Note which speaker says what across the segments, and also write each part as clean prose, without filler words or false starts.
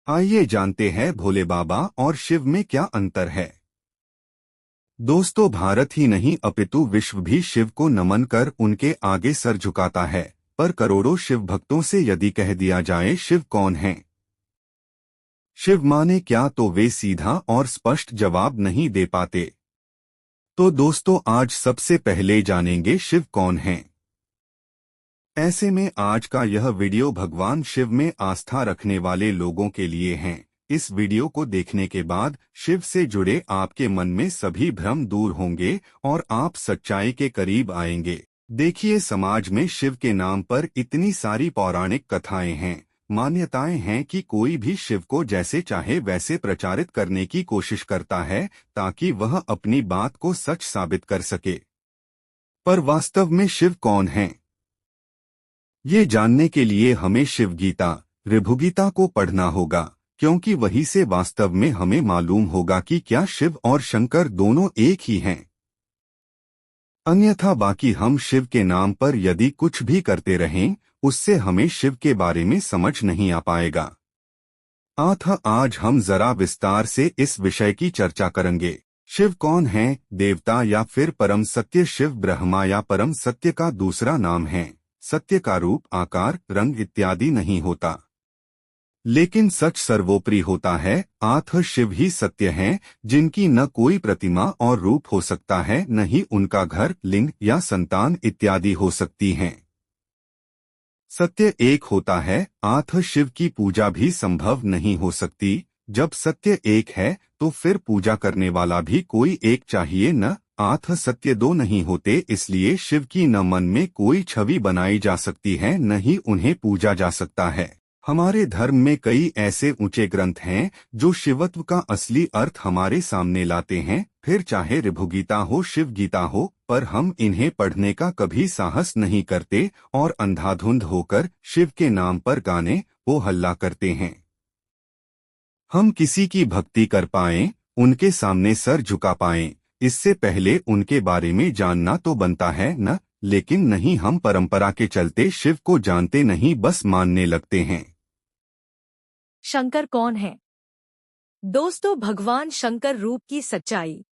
Speaker 1: आइए जानते हैं भोले बाबा और शिव में क्या अंतर है। दोस्तों, भारत ही नहीं अपितु विश्व भी शिव को नमन कर उनके आगे सर झुकाता है। पर करोड़ों शिव भक्तों से यदि कह दिया जाए शिव कौन है, शिव माने क्या, तो वे सीधा और स्पष्ट जवाब नहीं दे पाते। तो दोस्तों, आज सबसे पहले जानेंगे शिव कौन है। ऐसे में आज का यह वीडियो भगवान शिव में आस्था रखने वाले लोगों के लिए है। इस वीडियो को देखने के बाद शिव से जुड़े आपके मन में सभी भ्रम दूर होंगे और आप सच्चाई के करीब आएंगे। देखिए, समाज में शिव के नाम पर इतनी सारी पौराणिक कथाएं हैं, मान्यताएं हैं कि कोई भी शिव को जैसे चाहे वैसे प्रचारित करने की कोशिश करता है ताकि वह अपनी बात को सच साबित कर सके। पर वास्तव में शिव कौन है, ये जानने के लिए हमें शिव गीता, ऋभुगीता को पढ़ना होगा, क्योंकि वहीं से वास्तव में हमें मालूम होगा कि क्या शिव और शंकर दोनों एक ही हैं। अन्यथा बाकी हम शिव के नाम पर यदि कुछ भी करते रहें, उससे हमें शिव के बारे में समझ नहीं आ पाएगा। आज हम जरा विस्तार से इस विषय की चर्चा करेंगे। शिव कौन है, देवता या फिर परम सत्य। शिव ब्रह्मा या परम सत्य का दूसरा नाम है। सत्य का रूप, आकार, रंग इत्यादि नहीं होता, लेकिन सच सर्वोपरि होता है। शिव ही सत्य हैं, जिनकी न कोई प्रतिमा और रूप हो सकता है, न ही उनका घर, लिंग या संतान इत्यादि हो सकती हैं। सत्य एक होता है, शिव की पूजा भी संभव नहीं हो सकती। जब सत्य एक है तो फिर पूजा करने वाला भी कोई एक चाहिए न। सत्य दो नहीं होते, इसलिए शिव की न मन में कोई छवि बनाई जा सकती है, न ही उन्हें पूजा जा सकता है। हमारे धर्म में कई ऐसे ऊंचे ग्रंथ हैं जो शिवत्व का असली अर्थ हमारे सामने लाते हैं, फिर चाहे ऋभुगीता हो, शिव गीता हो, पर हम इन्हें पढ़ने का कभी साहस नहीं करते और अंधाधुंध होकर शिव के नाम पर गाने वो हल्ला करते हैं। हम किसी की भक्ति कर पाएं, उनके सामने सर झुका पाएं, इससे पहले उनके बारे में जानना तो बनता है न। लेकिन नहीं, हम परंपरा के चलते शिव को जानते नहीं, बस मानने लगते हैं।
Speaker 2: शंकर कौन है? दोस्तों, भगवान शंकर रूप की सच्चाई।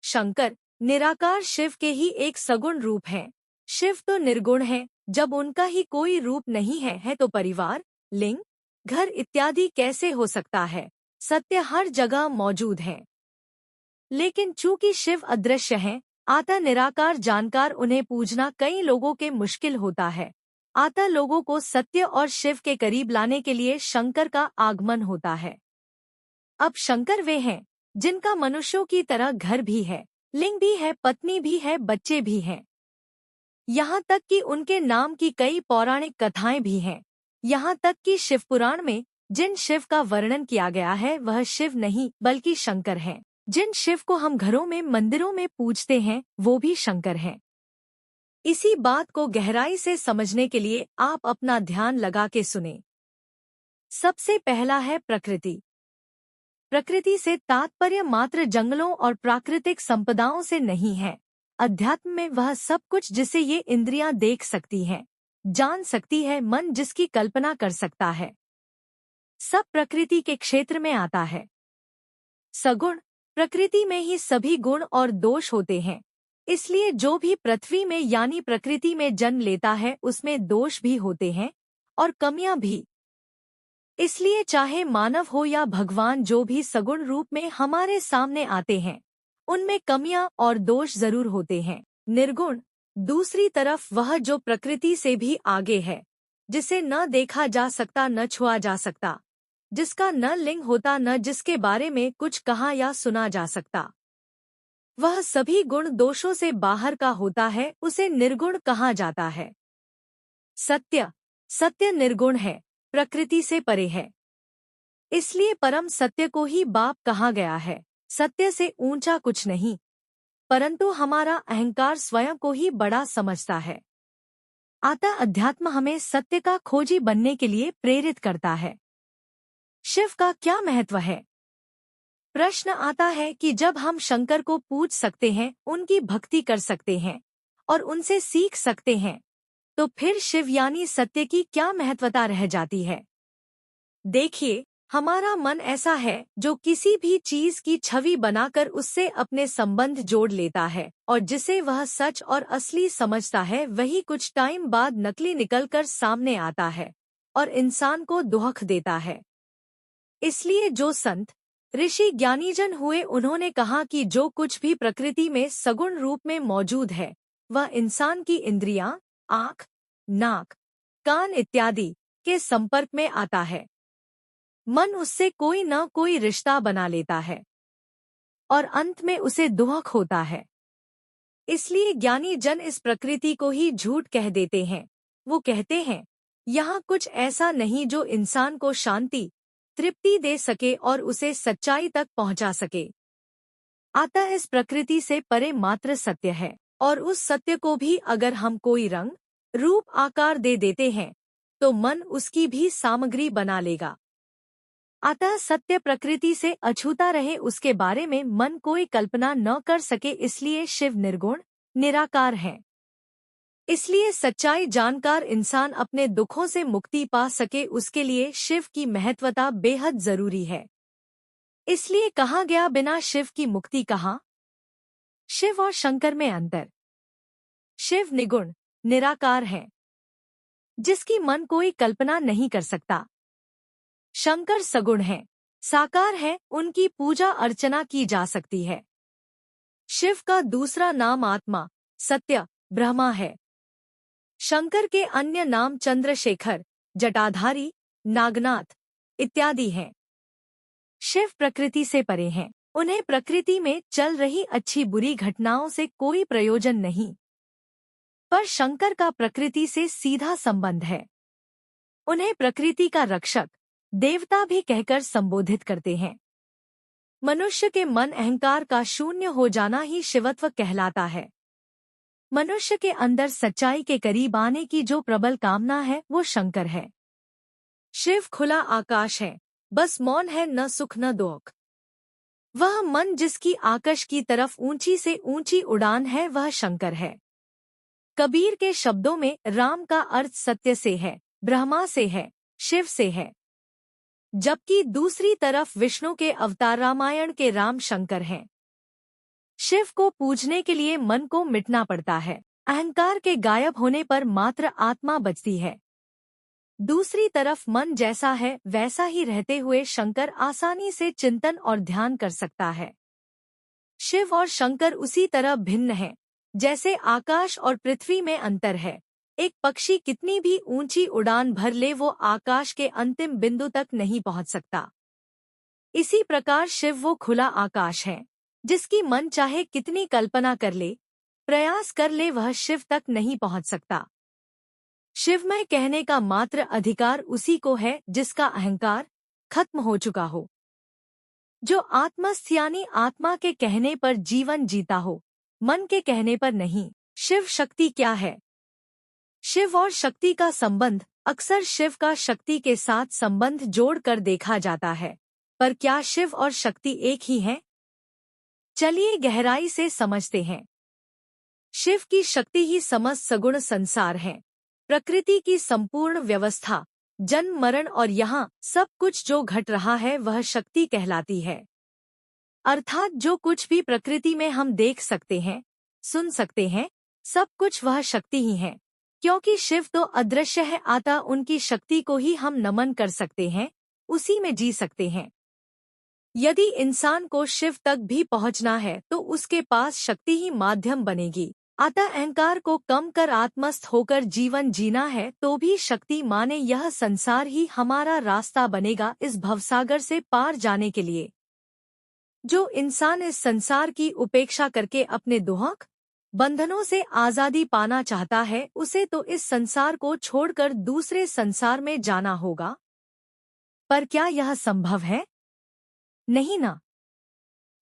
Speaker 2: शंकर निराकार शिव के ही एक सगुण रूप हैं। शिव तो निर्गुण है, जब उनका ही कोई रूप नहीं है तो परिवार, लिंग, घर इत्यादि कैसे हो सकता है? सत्य हर जगह मौजूद है, लेकिन चूंकि शिव अदृश्य हैं, निराकार जानकर उन्हें पूजना कई लोगों के मुश्किल होता है। लोगों को सत्य और शिव के करीब लाने के लिए शंकर का आगमन होता है। अब शंकर वे हैं जिनका मनुष्यों की तरह घर भी है, लिंग भी है, पत्नी भी है, बच्चे भी हैं। यहाँ तक कि उनके नाम की कई पौराणिक कथाएं भी हैं। यहाँ तक कि शिव पुराण में जिन शिव का वर्णन किया गया है वह शिव नहीं बल्कि शंकर हैं। जिन शिव को हम घरों में, मंदिरों में पूजते हैं, वो भी शंकर हैं। इसी बात को गहराई से समझने के लिए आप अपना ध्यान लगा के सुने। सबसे पहला है प्रकृति। प्रकृति से तात्पर्य मात्र जंगलों और प्राकृतिक संपदाओं से नहीं है। अध्यात्म में वह सब कुछ जिसे ये इंद्रियां देख सकती हैं, जान सकती है, मन जिसकी कल्पना कर सकता है, सब प्रकृति के क्षेत्र में आता है। सगुण प्रकृति में ही सभी गुण और दोष होते हैं, इसलिए जो भी पृथ्वी में यानी प्रकृति में जन्म लेता है उसमें दोष भी होते हैं और कमियां भी। इसलिए चाहे मानव हो या भगवान, जो भी सगुण रूप में हमारे सामने आते हैं उनमें कमियां और दोष जरूर होते हैं। निर्गुण दूसरी तरफ वह जो प्रकृति से भी आगे है, जिसे न देखा जा सकता, न छुआ जा सकता, जिसका न लिंग होता, न जिसके बारे में कुछ कहा या सुना जा सकता, वह सभी गुण दोषों से बाहर का होता है, उसे निर्गुण कहा जाता है। सत्य निर्गुण है, प्रकृति से परे है, इसलिए परम सत्य को ही बाप कहा गया है। सत्य से ऊंचा कुछ नहीं, परंतु हमारा अहंकार स्वयं को ही बड़ा समझता है। अध्यात्म हमें सत्य का खोजी बनने के लिए प्रेरित करता है। शिव का क्या महत्व है? प्रश्न आता है कि जब हम शंकर को पूज सकते हैं, उनकी भक्ति कर सकते हैं और उनसे सीख सकते हैं, तो फिर शिव यानी सत्य की क्या महत्वता रह जाती है? देखिए, हमारा मन ऐसा है जो किसी भी चीज की छवि बनाकर उससे अपने संबंध जोड़ लेता है और जिसे वह सच और असली समझता है वही कुछ टाइम बाद नकली निकलकर सामने आता है और इंसान को दुख देता है। इसलिए जो संत ऋषि ज्ञानीजन हुए उन्होंने कहा कि जो कुछ भी प्रकृति में सगुण रूप में मौजूद है वह इंसान की इंद्रियां, आँख, नाक, कान इत्यादि के संपर्क में आता है। मन उससे कोई न कोई रिश्ता बना लेता है और अंत में उसे दुख होता है। इसलिए ज्ञानी जन इस प्रकृति को ही झूठ कह देते हैं। वो कहते हैं यहाँ कुछ ऐसा नहीं जो इंसान को शांति, तृप्ति दे सके और उसे सच्चाई तक पहुंचा सके। अतः इस प्रकृति से परे मात्र सत्य है और उस सत्य को भी अगर हम कोई रंग, रूप, आकार दे देते हैं तो मन उसकी भी सामग्री बना लेगा। अतः सत्य प्रकृति से अछूता रहे उसके बारे में मन कोई कल्पना न कर सके, इसलिए शिव निर्गुण, निराकार है। इसलिए सच्चाई जानकर इंसान अपने दुखों से मुक्ति पा सके उसके लिए शिव की महत्वता बेहद जरूरी है। इसलिए कहा गया बिना शिव की मुक्ति कहाँ। शिव और शंकर में अंतर। शिव निगुण, निराकार है, जिसकी मन कोई कल्पना नहीं कर सकता। शंकर सगुण है, साकार है, उनकी पूजा अर्चना की जा सकती है। शिव का दूसरा नाम आत्मा, सत्य, ब्रह्मा है। शंकर के अन्य नाम चंद्रशेखर, जटाधारी, नागनाथ इत्यादि हैं। शिव प्रकृति से परे हैं, उन्हें प्रकृति में चल रही अच्छी बुरी घटनाओं से कोई प्रयोजन नहीं। पर शंकर का प्रकृति से सीधा संबंध है। उन्हें प्रकृति का रक्षक, देवता भी कहकर संबोधित करते हैं। मनुष्य के मन अहंकार का शून्य हो जाना ही शिवत्व कहलाता है। मनुष्य के अंदर सच्चाई के करीब आने की जो प्रबल कामना है वो शंकर है। शिव खुला आकाश है, बस मौन है, न सुख न दुख। वह मन जिसकी आकाश की तरफ ऊंची से ऊंची उड़ान है वह शंकर है। कबीर के शब्दों में राम का अर्थ सत्य से है, ब्रह्मा से है, शिव से है, जबकि दूसरी तरफ विष्णु के अवतार रामायण के राम शंकर हैं। शिव को पूजने के लिए मन को मिटना पड़ता है। अहंकार के गायब होने पर मात्र आत्मा बचती है। दूसरी तरफ मन जैसा है वैसा ही रहते हुए शंकर आसानी से चिंतन और ध्यान कर सकता है। शिव और शंकर उसी तरह भिन्न हैं जैसे आकाश और पृथ्वी में अंतर है। एक पक्षी कितनी भी ऊंची उड़ान भर ले वो आकाश के अंतिम बिंदु तक नहीं पहुंच सकता। इसी प्रकार शिव वो खुला आकाश है जिसकी मन चाहे कितनी कल्पना कर ले, प्रयास कर ले, वह शिव तक नहीं पहुंच सकता। शिवमय कहने का मात्र अधिकार उसी को है जिसका अहंकार खत्म हो चुका हो, जो आत्मस्थ यानी आत्मा के कहने पर जीवन जीता हो, मन के कहने पर नहीं। शिव शक्ति क्या है? शिव और शक्ति का संबंध अक्सर शिव का शक्ति के साथ संबंध जोड़कर देखा जाता है, पर क्या शिव और शक्ति एक ही हैं? चलिए गहराई से समझते हैं। शिव की शक्ति ही समस्त सगुण संसार है, प्रकृति की संपूर्ण व्यवस्था, जन्म मरण और यहाँ सब कुछ जो घट रहा है वह शक्ति कहलाती है। अर्थात जो कुछ भी प्रकृति में हम देख सकते हैं, सुन सकते हैं, सब कुछ वह शक्ति ही है। क्योंकि शिव तो अदृश्य है, अतः उनकी शक्ति को ही हम नमन कर सकते हैं, उसी में जी सकते हैं। यदि इंसान को शिव तक भी पहुंचना है तो उसके पास शक्ति ही माध्यम बनेगी। अतः अहंकार को कम कर आत्मस्थ होकर जीवन जीना है तो भी शक्ति माने यह संसार ही हमारा रास्ता बनेगा इस भवसागर से पार जाने के लिए। जो इंसान इस संसार की उपेक्षा करके अपने दुख, बंधनों से आजादी पाना चाहता है उसे तो इस संसार को छोड़कर दूसरे संसार में जाना होगा। पर क्या यह संभव है? नहीं ना।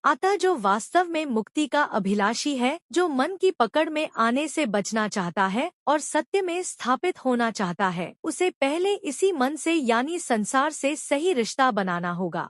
Speaker 2: अतः जो वास्तव में मुक्ति का अभिलाषी है, जो मन की पकड़ में आने से बचना चाहता है और सत्य में स्थापित होना चाहता है, उसे पहले इसी मन से यानी संसार से सही रिश्ता बनाना होगा।